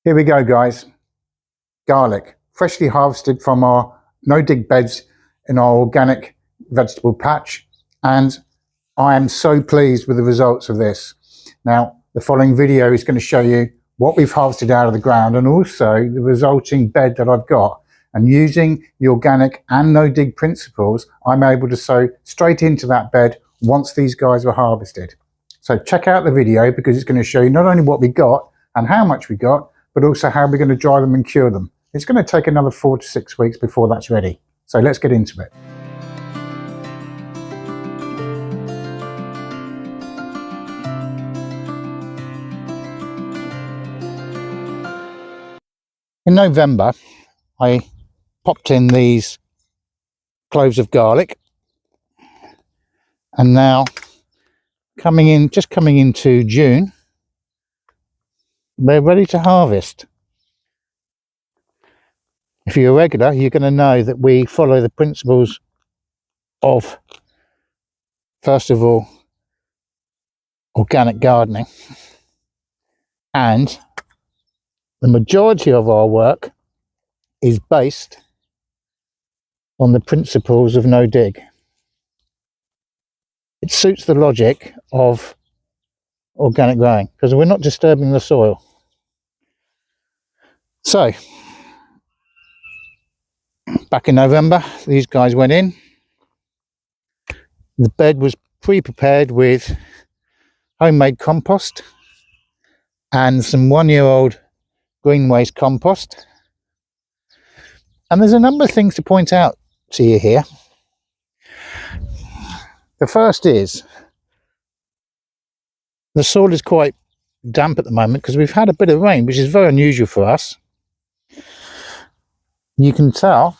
Here we go, guys. Garlic, freshly harvested from our no-dig beds in our organic vegetable patch, and I am so pleased with the results of this. Now, the following video is going to show you what we've harvested out of the ground and also the resulting bed that I've got. And using the organic and no-dig principles, I'm able to sow straight into that bed once these guys were harvested. So check out the video because it's going to show you not only what we got and how much we got, but also how we're going to dry them and cure them. It's going to take another 4 to 6 weeks before that's ready. So let's get into it. In November, I popped in these cloves of garlic, and now just coming into June, they're ready to harvest. If you're a regular, you're going to know that we follow the principles of, first of all, organic gardening, and the majority of our work is based on the principles of no dig. It suits the logic of organic growing because we're not disturbing the soil. So back in November, these guys went in. The bed was pre-prepared with homemade compost and some 1-year-old green waste compost. And there's a number of things to point out to you here. The first is the soil is quite damp at the moment because we've had a bit of rain, which is very unusual for us. You can tell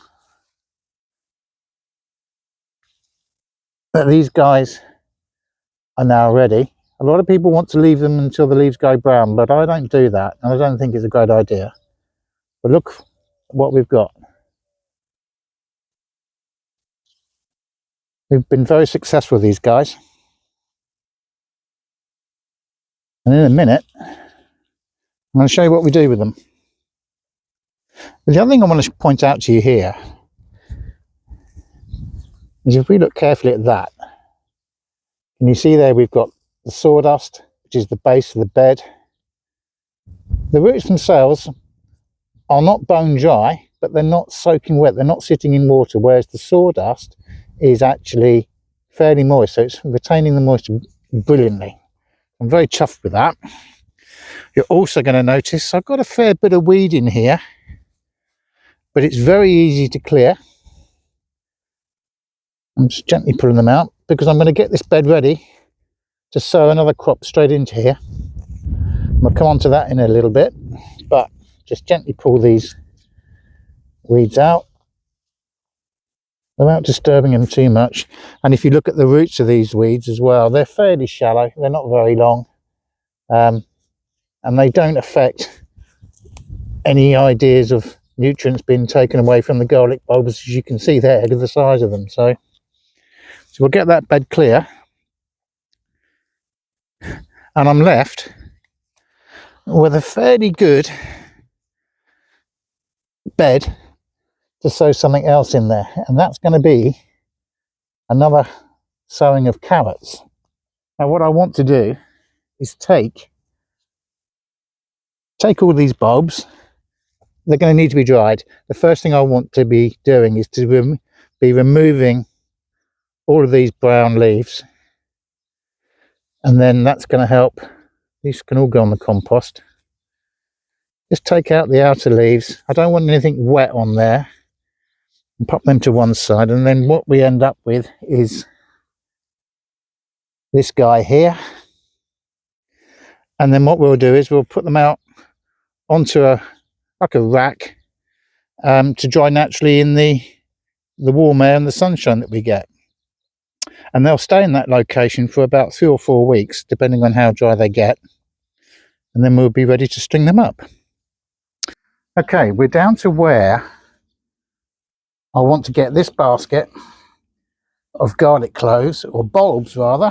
that these guys are now ready. A lot of people want to leave them until the leaves go brown, but I don't do that, and I don't think it's a great idea. But look at what we've got. We've been very successful with these guys. And in a minute, I'm going to show you what we do with them. But the other thing I want to point out to you here is if we look carefully at that, can you see there we've got the sawdust, which is the base of the bed. The roots themselves are not bone dry, but they're not soaking wet, they're not sitting in water, whereas the sawdust is actually fairly moist, so it's retaining the moisture brilliantly. I'm very chuffed with that. You're also going to notice I've got a fair bit of weed in here, but it's very easy to clear. I'm just gently pulling them out because I'm going to get this bed ready to sow another crop straight into here. We'll come on to that in a little bit, but just gently pull these weeds out without disturbing them too much. And if you look at the roots of these weeds as well, they're fairly shallow, they're not very long, and they don't affect any ideas of nutrients being taken away from the garlic bulbs, as you can see there, look at the size of them. So we'll get that bed clear, and I'm left with a fairly good bed to sow something else in there, and that's going to be another sowing of carrots. Now what I want to do is take all these bulbs. They're going to need to be dried. The first thing I want to be doing is to be removing all of these brown leaves, and then that's going to help. These can all go on the compost. Just take out the outer leaves. I don't want anything wet on there, and pop them to one side. And then what we end up with is this guy here, and then what we'll do is we'll put them out onto a rack to dry naturally in the warm air and the sunshine that we get, and they'll stay in that location for about 3 or 4 weeks depending on how dry they get, and then we'll be ready to string them up. Okay, we're down to where I want to get this basket of garlic cloves, or bulbs rather.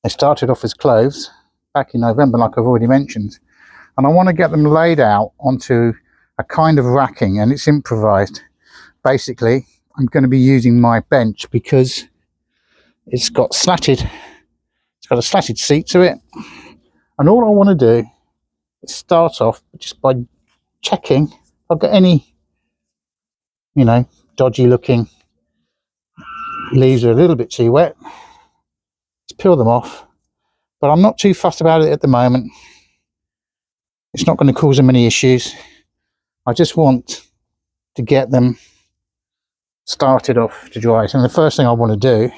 They started off as cloves back in November, like I've already mentioned. and I want to get them laid out onto a kind of racking, and it's improvised. Basically, I'm going to be using my bench because it's got a slatted seat to it, and all I want to do is start off just by checking if I've got any, you know, dodgy looking leaves are a little bit too wet. Just peel them off, but I'm not too fussed about it at the moment. It's not going to cause them any issues. I just want to get them started off to dry. And the first thing I want to do,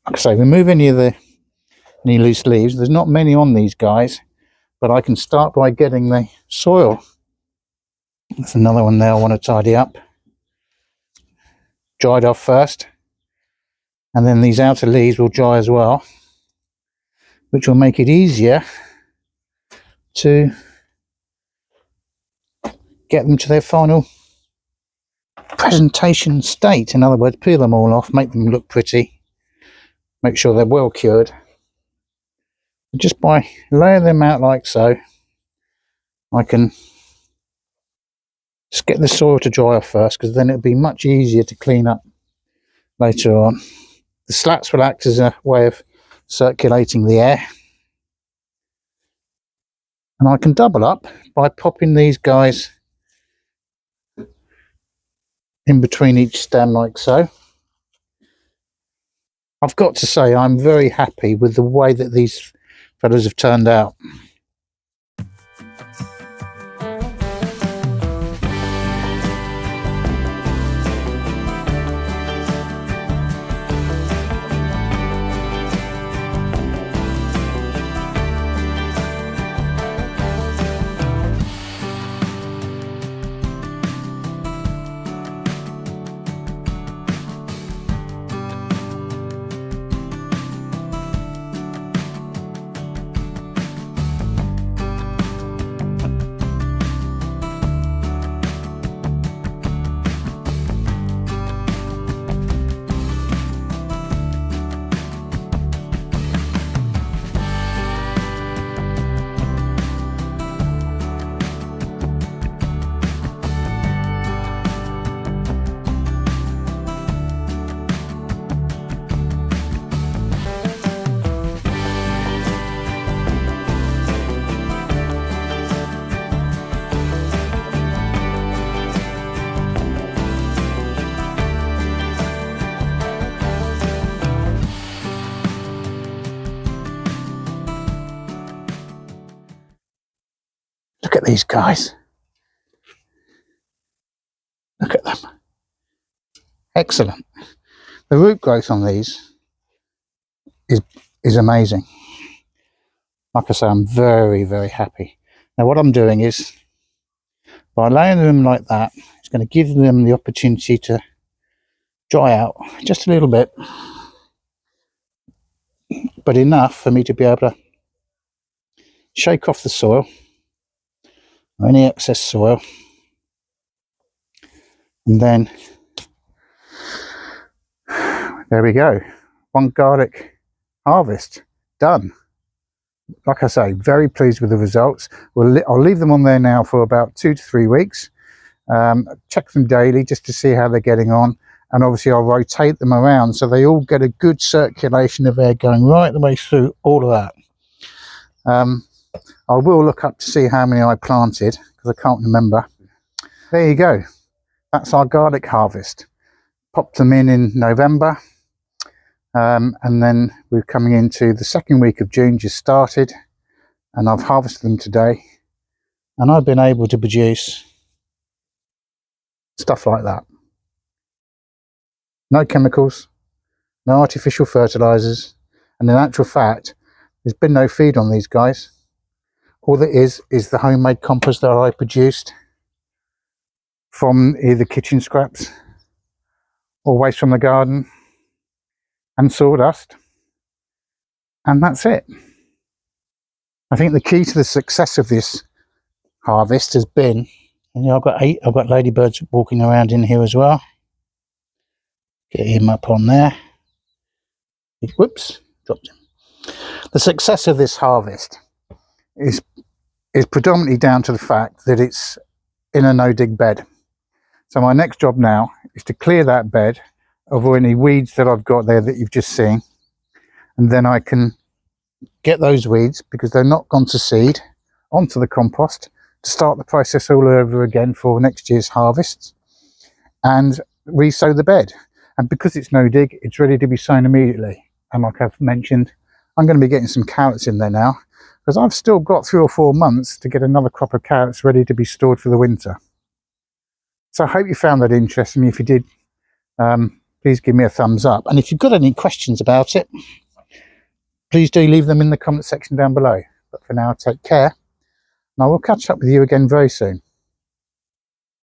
like I say, remove any loose leaves. There's not many on these guys, but I can start by getting the soil. That's another one there I want to tidy up. Dried off first, and then these outer leaves will dry as well, which will make it easier to get them to their final presentation state. In other words, peel them all off, make them look pretty, make sure they're well cured. Just by laying them out like so, I can just get the soil to dry off first, because then it'll be much easier to clean up later on. The slats will act as a way of circulating the air, and I can double up by popping these guys in between each stem like so. I've got to say, I'm very happy with the way that these fellows have turned out. Look at these guys. Look at them. Excellent. The root growth on these is amazing. Like I say, I'm very, very happy. Now what I'm doing is, by laying them like that, it's going to give them the opportunity to dry out just a little bit, but enough for me to be able to shake off the soil, or any excess soil, and then there we go. One garlic harvest done. Like I say, very pleased with the results. I'll leave them on there now for about 2 to 3 weeks. Check them daily just to see how they're getting on, and obviously I'll rotate them around so they all get a good circulation of air going right the way through all of that. I will look up to see how many I planted, because I can't remember. There you go. That's our garlic harvest. Popped them in November, and then we're coming into the second week of June, just started, and I've harvested them today, and I've been able to produce stuff like that. No chemicals, no artificial fertilizers, and in actual fact, there's been no feed on these guys. All there is the homemade compost that I produced from either kitchen scraps or waste from the garden, and sawdust, and that's it. I think the key to the success of this harvest has been, and I've got ladybirds walking around in here as well. Get him up on there. Whoops, dropped him. The success of this harvest is predominantly down to the fact that it's in a no-dig bed. So my next job now is to clear that bed of any weeds that I've got there that you've just seen, and then I can get those weeds, because they're not gone to seed, onto the compost to start the process all over again for next year's harvests, and re-sow the bed. And because it's no dig, it's ready to be sown immediately. And like I've mentioned, I'm going to be getting some carrots in there now, because I've still got 3 or 4 months to get another crop of carrots ready to be stored for the winter. So I hope you found that interesting. If you did, please give me a thumbs up. And if you've got any questions about it, please do leave them in the comment section down below. But for now, take care, and I will catch up with you again very soon.